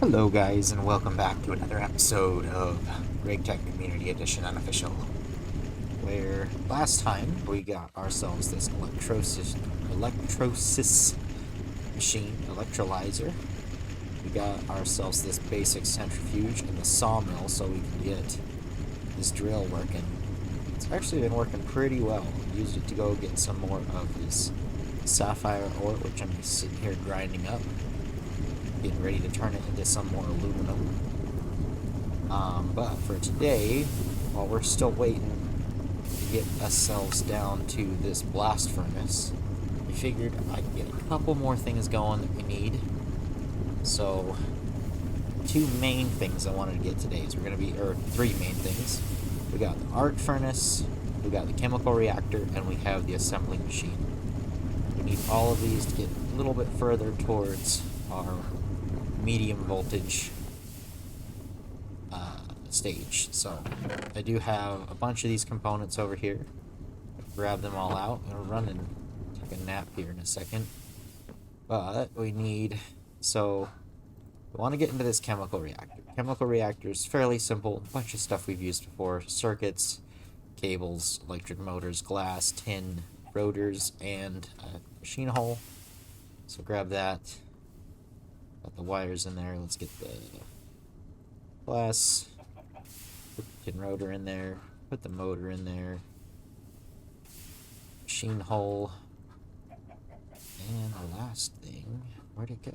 Hello guys, and welcome back to another episode of Gregtech Community Edition Unofficial, where last time we got ourselves this electrolysis machine, electrolyzer. We got ourselves this basic centrifuge and the sawmill so we can get this drill working. It's actually been working pretty well. Used it to go get some more of this sapphire ore, which I'm sitting here grinding up, getting ready to turn it into some more aluminum. But for today, while we're still waiting to get ourselves down to this blast furnace, we figured I'd get a couple more things going that we need. So, two main things I wanted to get today is three main things. We got the arc furnace, we got the chemical reactor, and we have the assembling machine. We need all of these to get a little bit further towards our medium voltage stage. So I do have a bunch of these components over here. Grab them all out. I'm gonna run and take a nap here in a second. But we want to get into this chemical reactor. Chemical reactor is fairly simple. A bunch of stuff we've used before: circuits, cables, electric motors, glass, tin, rotors, and a machine hull. So grab that. Got the wires in there. Let's get the glass. Put the tin rotor in there. Put the motor in there. Machine hull. And the last thing, where'd it go?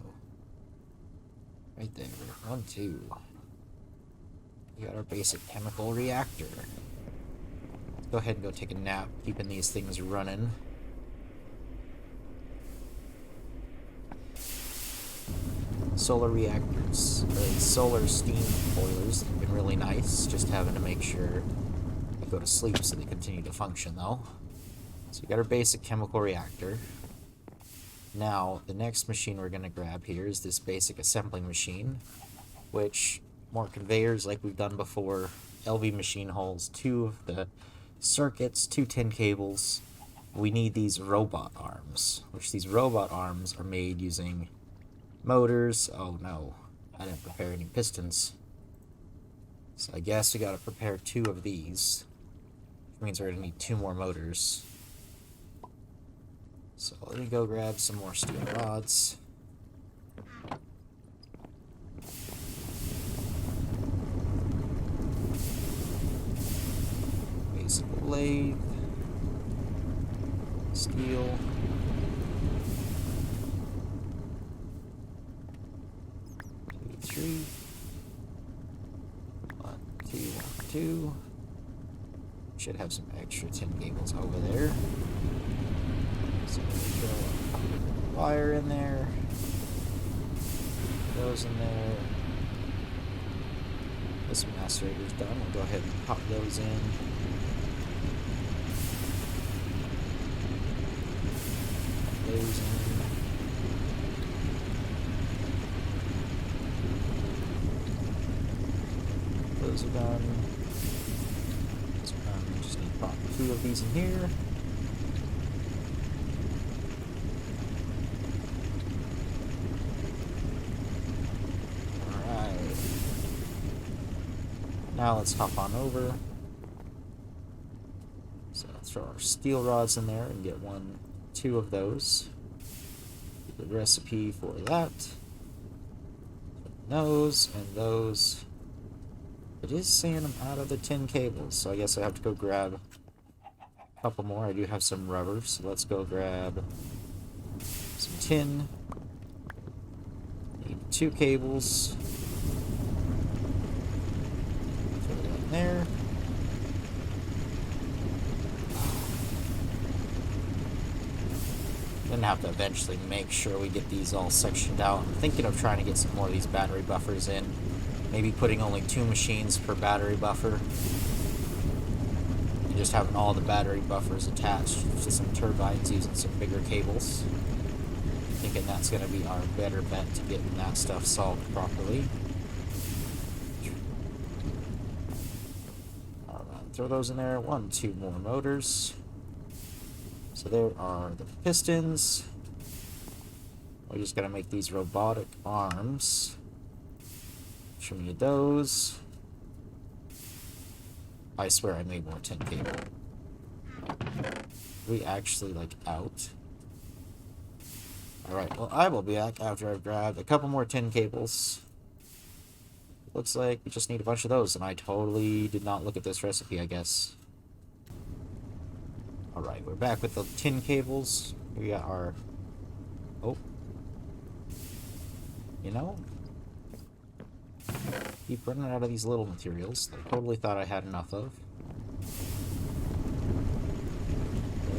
Right there. 1, 2. We got our basic chemical reactor. Let's go ahead and go take a nap, keeping these things running. Solar reactors, solar steam boilers have been really nice, just having to make sure they go to sleep so they continue to function though. So we got our basic chemical reactor. Now, the next machine we're going to grab here is this basic assembling machine, which more conveyors like we've done before, LV machine hulls, 2 of the circuits, 2 tin cables. We need these robot arms, which these robot arms are made using motors. Oh no, I didn't prepare any pistons. So I guess we gotta prepare 2 of these, which means we're gonna need 2 more motors. So let me go grab some more steel rods. Basic lathe. Steel. 3. 1, 2, 1, 2. Should have some extra tin cables over there. So we'll throw a wire in there. Those in there. This macerator's done. We'll go ahead and pop those in. Those in. Those are done. Those are done. We just need to pop 2 of these in here. Alright. Now let's hop on over. So let's throw our steel rods in there and get 1, 2 of those. The recipe for that. Those and those. It is saying I'm out of the tin cables, so I guess I have to go grab a couple more. I do have some rubber, so let's go grab some tin. Need 2 cables. Throw that in there. Then have to eventually make sure we get these all sectioned out. I'm thinking of trying to get some more of these battery buffers in. Maybe putting only 2 machines per battery buffer. And just having all the battery buffers attached to some turbines using some bigger cables. Thinking that's going to be our better bet to getting that stuff solved properly. Alright, throw those in there. 1, 2 more motors. So there are the pistons. We're just going to make these robotic arms. Show me those. I swear I made more tin cable. We actually, like, out? Alright, well, I will be back after I've grabbed a couple more tin cables. Looks like we just need a bunch of those, and I totally did not look at this recipe, I guess. Alright, we're back with the tin cables. We got our... Oh. You know? Keep running out of these little materials. I totally thought I had enough of.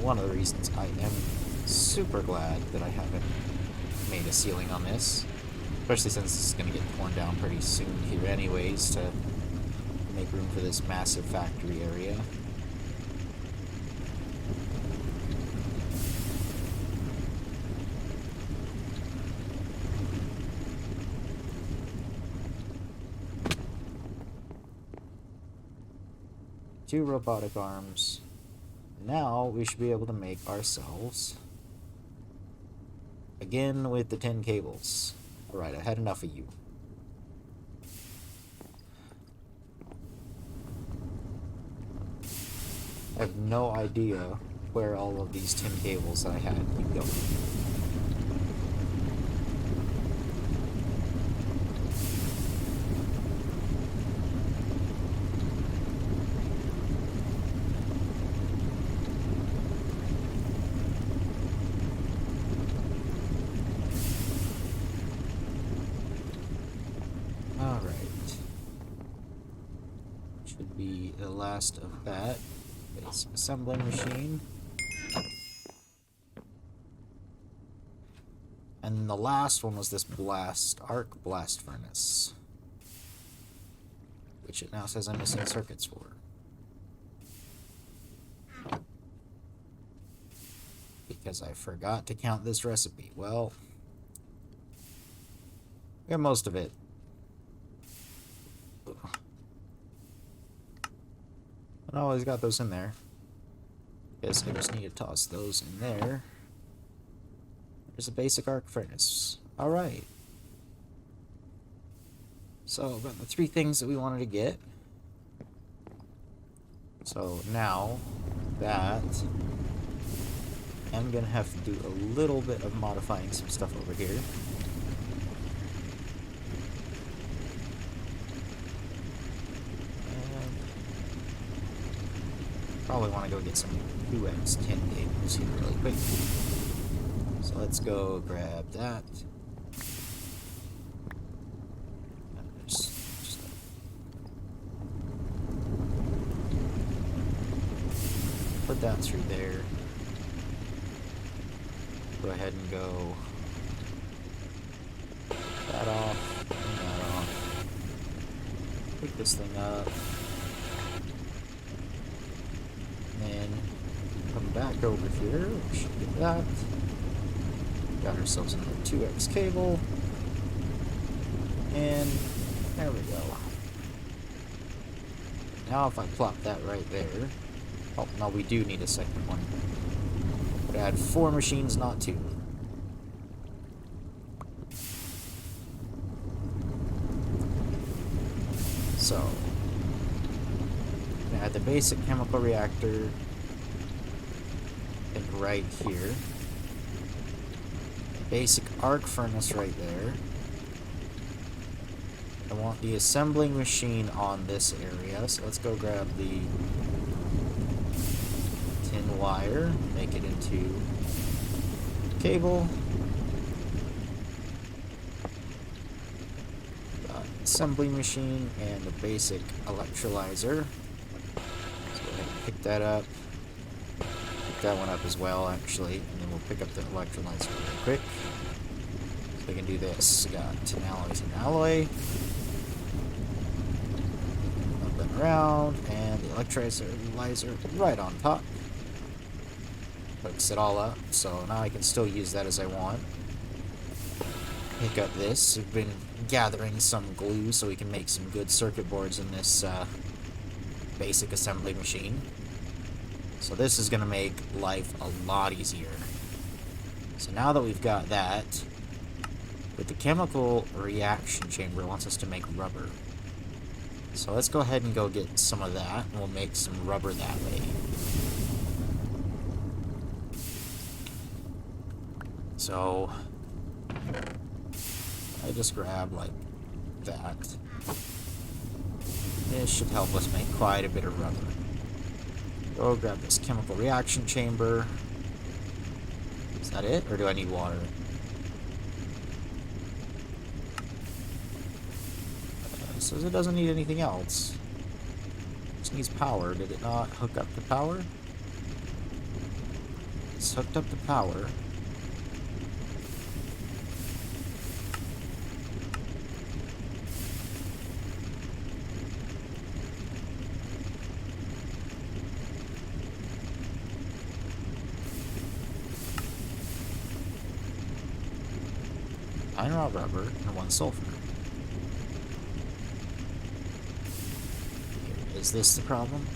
One of the reasons I am super glad that I haven't made a ceiling on this. Especially since this is going to get torn down pretty soon here anyways to make room for this massive factory area. Two robotic arms. Now we should be able to make ourselves again with the 10 cables. Alright, I had enough of you. I have no idea where all of these 10 cables that I had keep going. The last of that is assembling machine, and the last one was this arc blast furnace, which it now says I'm missing circuits for. Because I forgot to count this recipe. Well, we got most of it. I always got those in there. Guess I just need to toss those in there. There's a basic arc furnace. Alright. So, got the three things that we wanted to get. So, now that I'm gonna have to do a little bit of modifying some stuff over here. Probably want to go get some 2x 10 cables here really quick. So let's go grab that. Just put that through there. Go ahead and go that off, and that off. Pick this thing up. And come back over here. We should get that. Got ourselves another 2x cable. And there we go. Now if I plop that right there. Oh, no, we do need a second one. But I had 4 machines, not 2. So I had the basic chemical reactor right here. Basic arc furnace right there. I want the assembling machine on this area, so let's go grab the tin wire, make it into cable. Assembly machine and the basic electrolyzer. So go ahead and pick that up. Pick that one up as well, actually, and then we'll pick up the electrolyzer real quick. So we can do this. Got tin alloy. Up and around, and the electrolyzer right on top. Hooks it all up, so now I can still use that as I want. Pick up this. We've been gathering some glue so we can make some good circuit boards in this basic assembly machine. So this is going to make life a lot easier. So now that we've got that, But the chemical reaction chamber wants us to make rubber. So let's go ahead and go get some of that, and we'll make some rubber that way. So I just grab like that. This should help us make quite a bit of rubber. Go grab this chemical reaction chamber. Is that it, or do I need water? It says it doesn't need anything else. It just needs power. Did it not hook up to power? It's hooked up to power. Iron raw rubber and 1 sulfur. Is this the problem?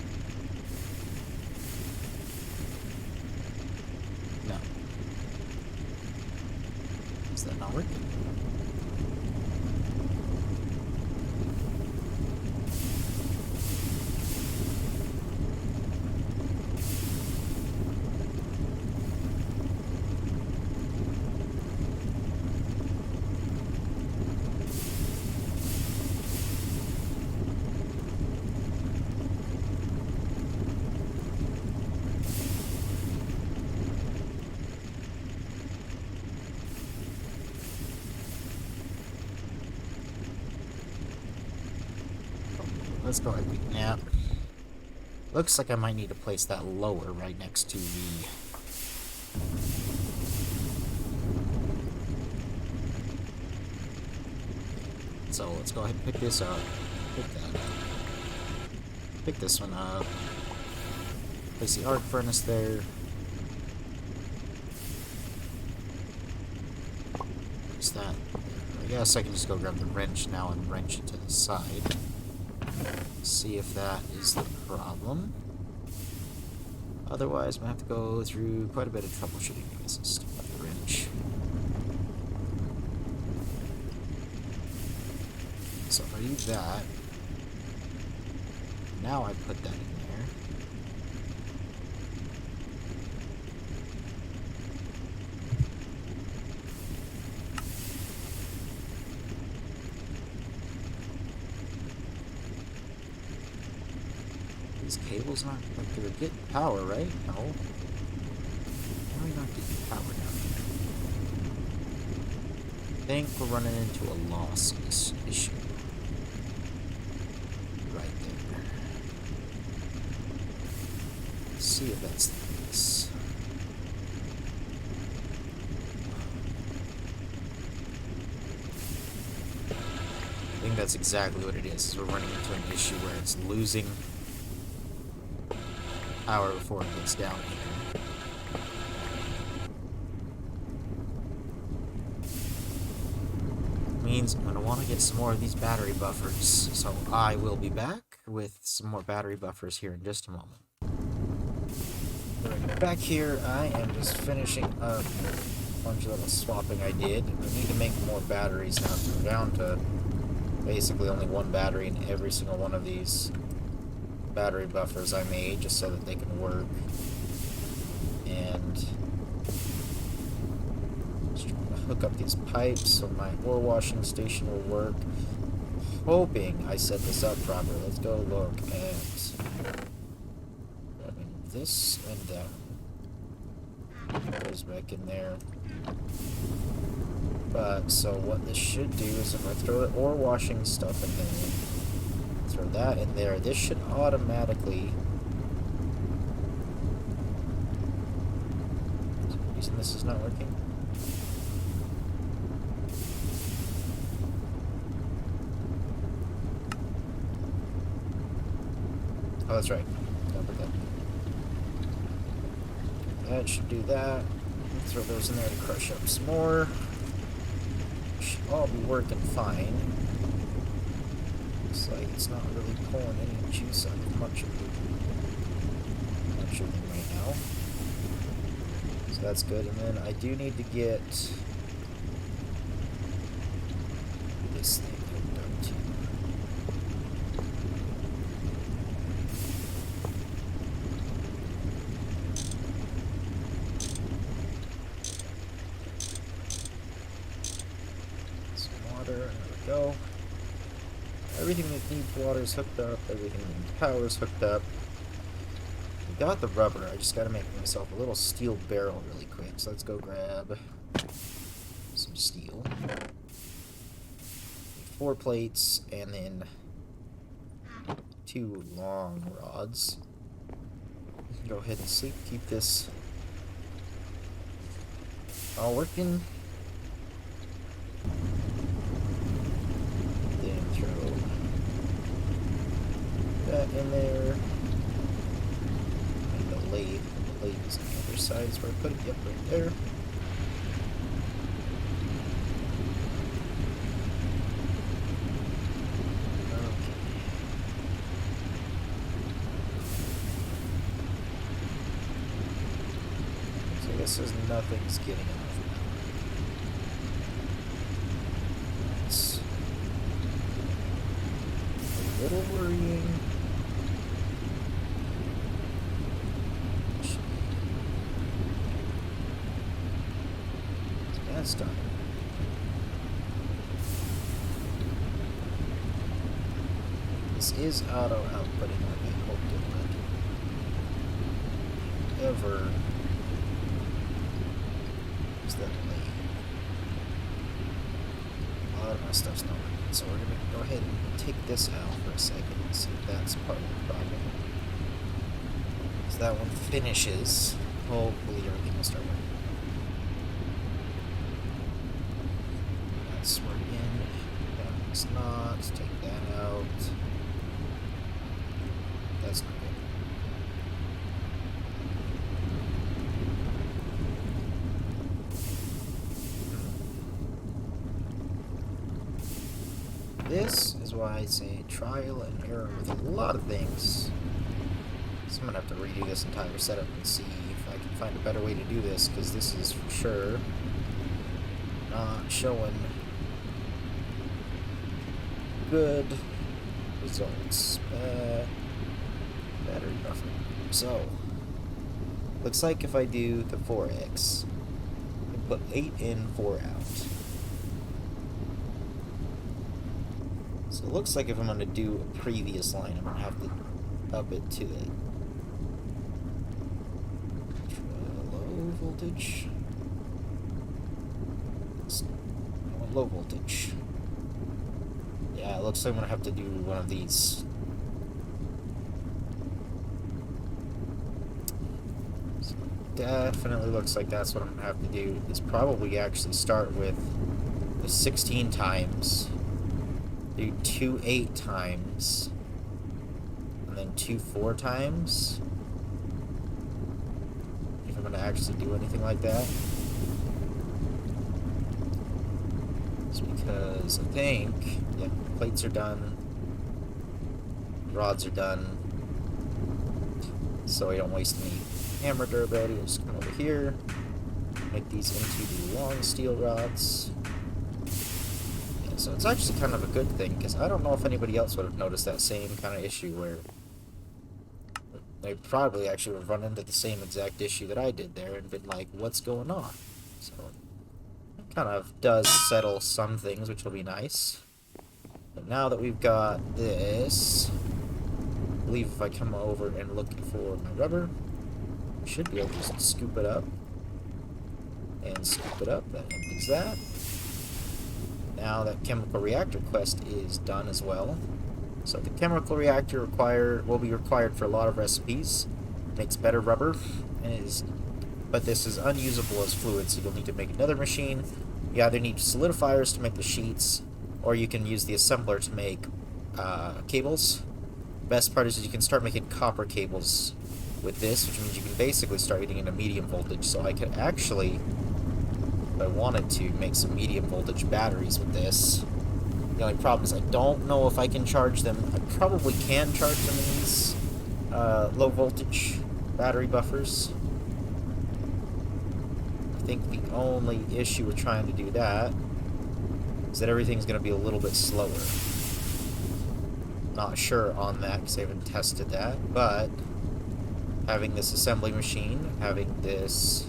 No. Is that not working? Let's go ahead and take a nap. Looks like I might need to place that lower right next to the... So let's go ahead and pick this up. Pick that up. Pick this one up. Place the arc furnace there. Place that. I guess I can just go grab the wrench now and wrench it to the side. See if that is the problem. Otherwise, I'm gonna have to go through quite a bit of troubleshooting with this the wrench. So if I do that, now I put that in there. These cables not like they're getting power, right? No. Why are we not getting power down here? I think we're running into a lossless issue. Right there. Let's see if that's the case. I think that's exactly what it is. We're running into an issue where it's losing power before it gets down here. Means I'm going to want to get some more of these battery buffers. So I will be back with some more battery buffers here in just a moment. Right, back here, I am just finishing up a bunch of little swapping I did. I need to make more batteries now. So we're down to basically only 1 battery in every single one of these battery buffers I made, just so that they can work. And just trying to hook up these pipes so my ore washing station will work. Hoping I set this up properly. Let's go look at this and that. Goes back in there. But so what this should do is if I throw the ore washing stuff in there, throw that in there, this should automatically... Is there a reason this is not working? Oh, that's right. Don't put that. That should do that. Throw those in there to crush up some more. Should all be working fine. Looks like it's not really pulling any juice out of much of them right now. So that's good. And then I do need to get this thing hooked up to? Some water, there we go. Everything that needs water is hooked up, everything that needs power is hooked up. We got the rubber, I just gotta make myself a little steel barrel really quick. So let's go grab some steel. 4 plates, and then 2 long rods. Go ahead and sleep, keep this all working. Then throw that in there. And the lathe is on the other side is where I put it. Yep, right there. Says nothing's getting enough now. It's a little worrying. That's done. This is auto outputting like I hoped it would. Ever. That way. A lot of my stuff's not working, so we're gonna go ahead and take this out for a second and see if that's part of the problem. As that one finishes, hopefully everything will start working. That's working. That's not. Take that out. That's not good. This is why I say trial and error with a lot of things. So I'm gonna have to redo this entire setup and see if I can find a better way to do this, because this is for sure not showing good results. Battery buffer. So, looks like if I do the 4x, I put 8 in, 4 out. So it looks like if I'm going to do a previous line, I'm going to have to up it to the low voltage. I want low voltage. Yeah, it looks like I'm going to have to do one of these. So definitely looks like that's what I'm going to have to do. Is probably actually start with the 16 times. Do 2 8 times, and then 2 4 times, if I'm going to actually do anything like that. It's because I think, yeah, plates are done, rods are done, so I don't waste any hammer durability. I'll just come over here, make these into the long steel rods. So it's actually kind of a good thing, because I don't know if anybody else would have noticed that same kind of issue where they probably actually would have run into the same exact issue that I did there and been like, what's going on? So it kind of does settle some things, which will be nice. But now that we've got this, I believe if I come over and look for my rubber, I should be able to just scoop it up. And scoop it up, that empties that. Now that chemical reactor quest is done as well. So the chemical reactor will be required for a lot of recipes. Makes better rubber, but this is unusable as fluid, so you'll need to make another machine. You either need solidifiers to make the sheets, or you can use the assembler to make cables. Best part is you can start making copper cables with this, which means you can basically start getting into medium voltage. So I could actually, if I wanted to, make some medium voltage batteries with this. The only problem is I don't know if I can charge them. I probably can charge them in these low voltage battery buffers. I think the only issue with trying to do that is that everything's going to be a little bit slower. Not sure on that because I haven't tested that, but having this assembly machine, having this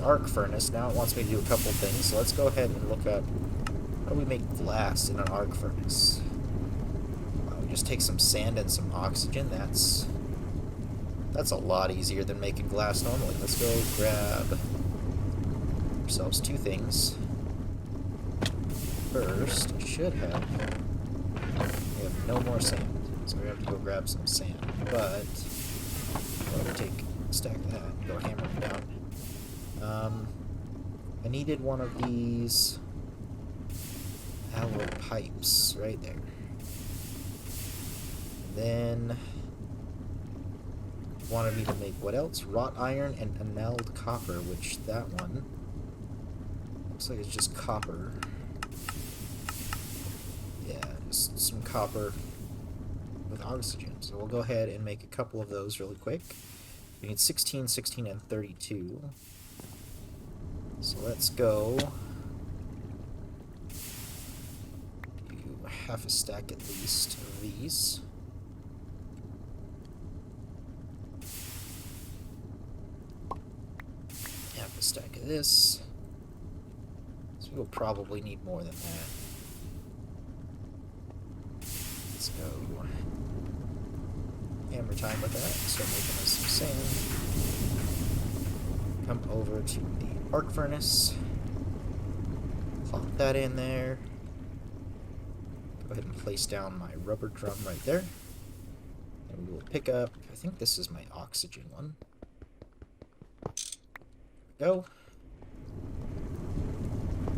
arc furnace, now it wants me to do a couple things, so let's go ahead and look up how do we make glass in an arc furnace. We just take some sand and some oxygen. That's a lot easier than making glass normally. Let's go grab ourselves two things. First, I should have... we have no more sand, so we have to go grab some sand. But, we'll take a stack of that, go hammer it down. I needed one of these alloy pipes right there. And then wanted me to make what else? Wrought iron and annealed copper, which that one looks like it's just copper. Yeah, just some copper with oxygen. So we'll go ahead and make a couple of those really quick. We need 16, 16, and 32. So let's go do half a stack at least of these. Half a stack of this. So we'll probably need more than that. Let's go hammer time with that. Start making us some sand. Come over to the arc furnace. Plop that in there. Go ahead and place down my rubber drum right there. And we will pick up, I think this is my oxygen one. There we go.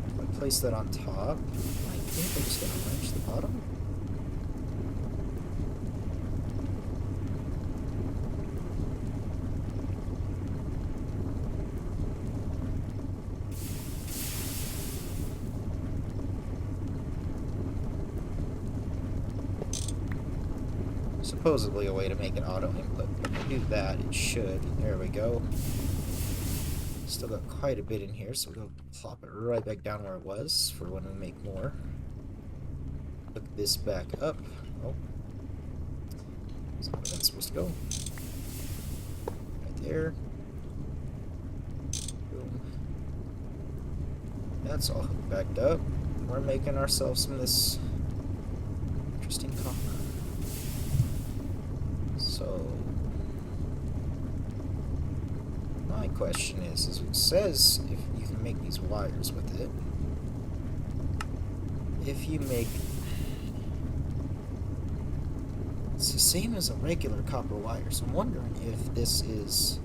If I place that on top, I think I'm just going to wrench the bottom. Supposedly a way to make an auto input. If I do that, it should. There we go. Still got quite a bit in here, so we'll plop it right back down where it was for when we make more. Hook this back up. Oh. That's where that's supposed to go. Right there. Boom. That's all hooked back up. We're making ourselves some of this interesting copper. So, my question is it says if you can make these wires with it. If you make... it's the same as a regular copper wire, so I'm wondering if this is...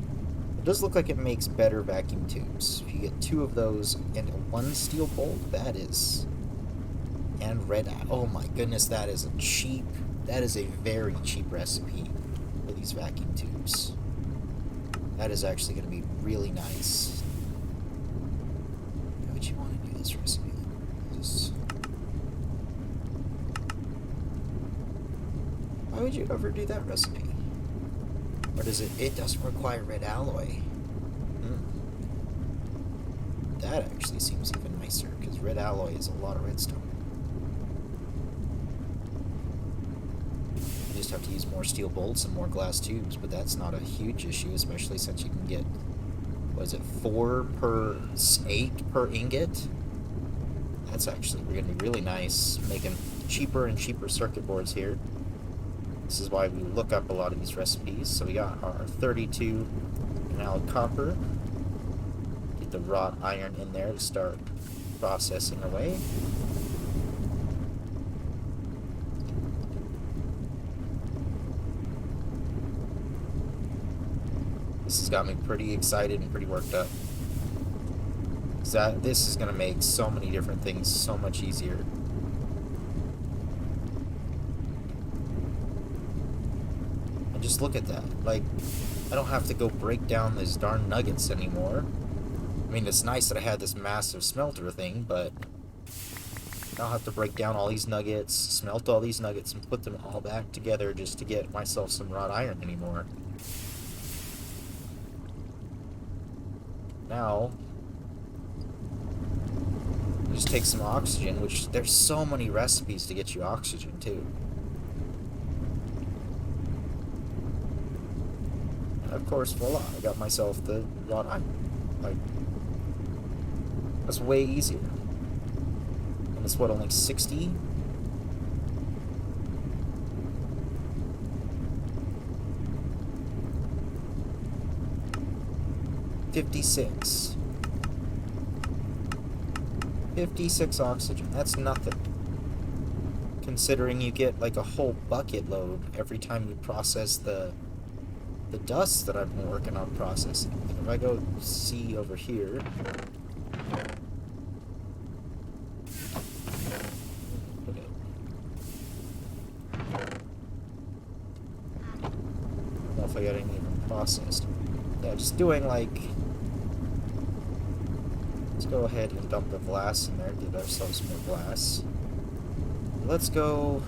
it does look like it makes better vacuum tubes. If you get two of those and one steel bolt, that is... and red... oh my goodness, that is a cheap... that is a very cheap recipe for these vacuum tubes. That is actually going to be really nice. Why would you want to do this recipe? Why would you ever do that recipe? Or does it? It doesn't require red alloy. That actually seems even nicer because red alloy is a lot of redstone. Just have to use more steel bolts and more glass tubes, but that's not a huge issue, especially since you can get, what is it, 8 per ingot? That's actually going to be really nice, making cheaper and cheaper circuit boards here. This is why we look up a lot of these recipes. So we got our 32 annealed copper. Get the wrought iron in there to start processing away. This has got me pretty excited and pretty worked up. This is going to make so many different things so much easier. And just look at that. Like, I don't have to go break down these darn nuggets anymore. I mean, it's nice that I had this massive smelter thing, but I don't have to break down all these nuggets, smelt all these nuggets, and put them all back together just to get myself some wrought iron anymore. Now, just take some oxygen, which there's so many recipes to get you oxygen too. And of course, voila, I got myself the wrought iron. Like, that's way easier. And it's what, only 60? $56. 56 oxygen. That's nothing. Considering you get like a whole bucket load every time you process the dust that I've been working on processing. And if I go see over here, I don't know if I got any even processed. Yeah, just doing like, let's go ahead and dump the glass in there, get ourselves more glass. Let's go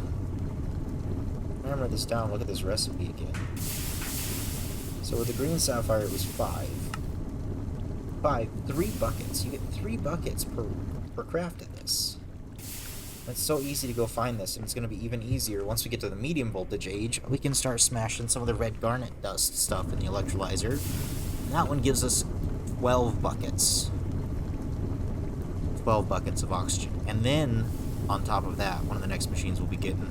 hammer this down, look at this recipe again. So with the green sapphire it was 5. 3 buckets. You get 3 buckets per craft of this. It's so easy to go find this, and it's going to be even easier once we get to the medium voltage age. We can start smashing some of the red garnet dust stuff in the electrolyzer. And that one gives us 12 buckets. 12 buckets of oxygen. And then, on top of that, one of the next machines we'll be getting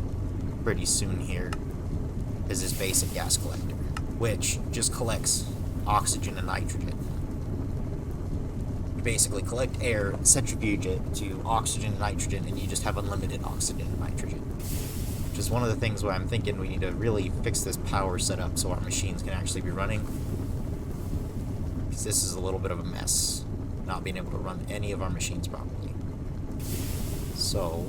pretty soon here is this basic gas collector, which just collects oxygen and nitrogen. You basically collect air, centrifuge it to oxygen and nitrogen, and you just have unlimited oxygen and nitrogen. Which is one of the things where I'm thinking we need to really fix this power setup so our machines can actually be running. Because this is a little bit of a mess, not being able to run any of our machines properly. So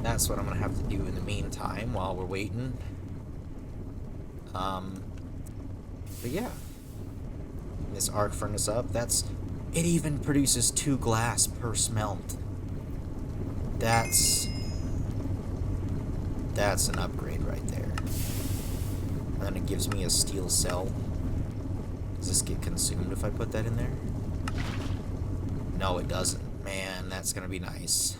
that's what I'm going to have to do in the meantime while we're waiting. But yeah. This arc furnace up, it even produces 2 glass per smelt. That's an upgrade right there. And then it gives me a steel cell. Does this get consumed if I put that in there? No, it doesn't. Man, that's going to be nice.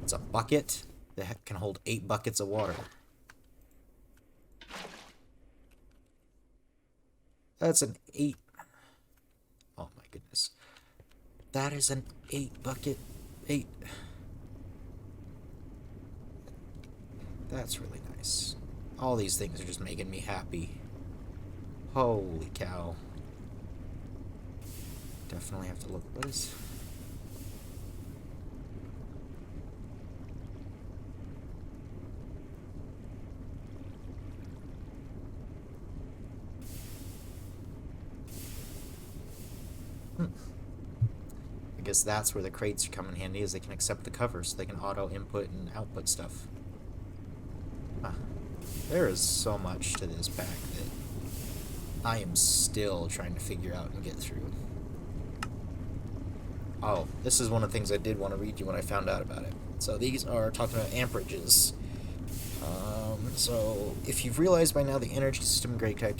It's a bucket that can hold 8 buckets of water. That's an 8. Oh my goodness. That is an 8 bucket. 8. That's really nice. All these things are just making me happy. Holy cow. Definitely have to look at this. I guess that's where the crates come in handy, is they can accept the cover, so they can auto input and output stuff. There is so much to this pack that I am still trying to figure out and get through. Oh, this is one of the things I did want to read you when I found out about it. So these are talking about amperages. So if you've realized by now, the energy system in Gregtech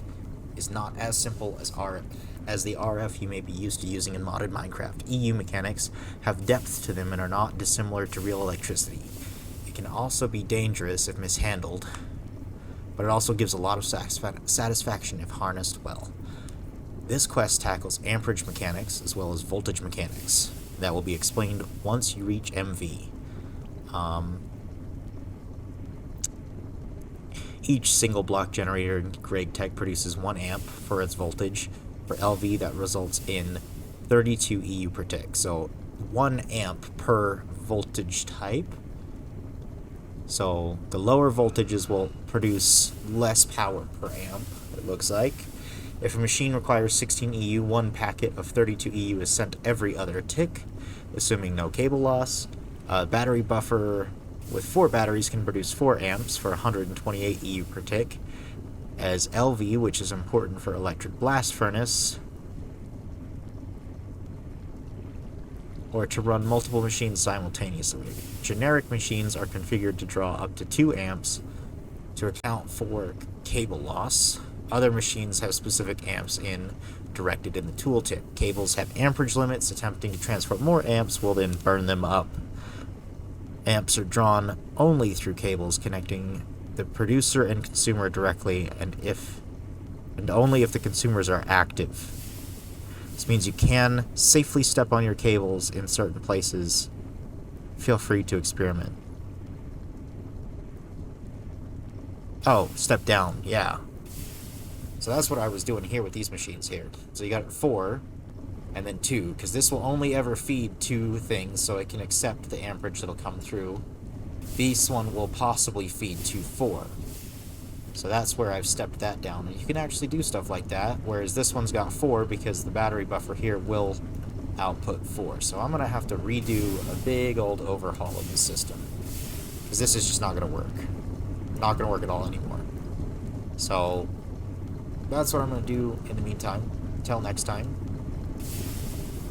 is not as simple as the RF you may be used to using in modded Minecraft. EU mechanics have depth to them and are not dissimilar to real electricity. It can also be dangerous if mishandled, but it also gives a lot of satisfaction if harnessed well. This quest tackles amperage mechanics as well as voltage mechanics. That will be explained once you reach MV. Each single block generator in Gregtech produces 1 amp for its voltage. For LV, that results in 32 EU per tick. So 1 amp per voltage type. So the lower voltages will produce less power per amp, it looks like. If a machine requires 16 EU, 1 packet of 32 EU is sent every other tick, assuming no cable loss. A battery buffer with 4 batteries can produce 4 amps for 128 EU per tick. As LV, which is important for electric blast furnace, or to run multiple machines simultaneously. Generic machines are configured to draw up to 2 amps to account for cable loss. Other machines have specific amps directed in the tooltip. Cables have amperage limits. Attempting to transport more amps will then burn them up. Amps are drawn only through cables connecting the producer and consumer directly, and only if the consumers are active. This means you can safely step on your cables in certain places. Feel free to experiment. Oh, step down, yeah. So that's what I was doing here with these machines here. So you got 4, and then 2, because this will only ever feed 2 things, so it can accept the amperage that'll come through. This one will possibly feed to 4. So that's where I've stepped that down. And you can actually do stuff like that, whereas this one's got 4 because the battery buffer here will output 4. So I'm going to have to redo a big old overhaul of the system, because this is just not going to work. Not going to work at all anymore. So that's what I'm going to do in the meantime. Until next time,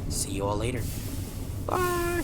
see you all later. Bye!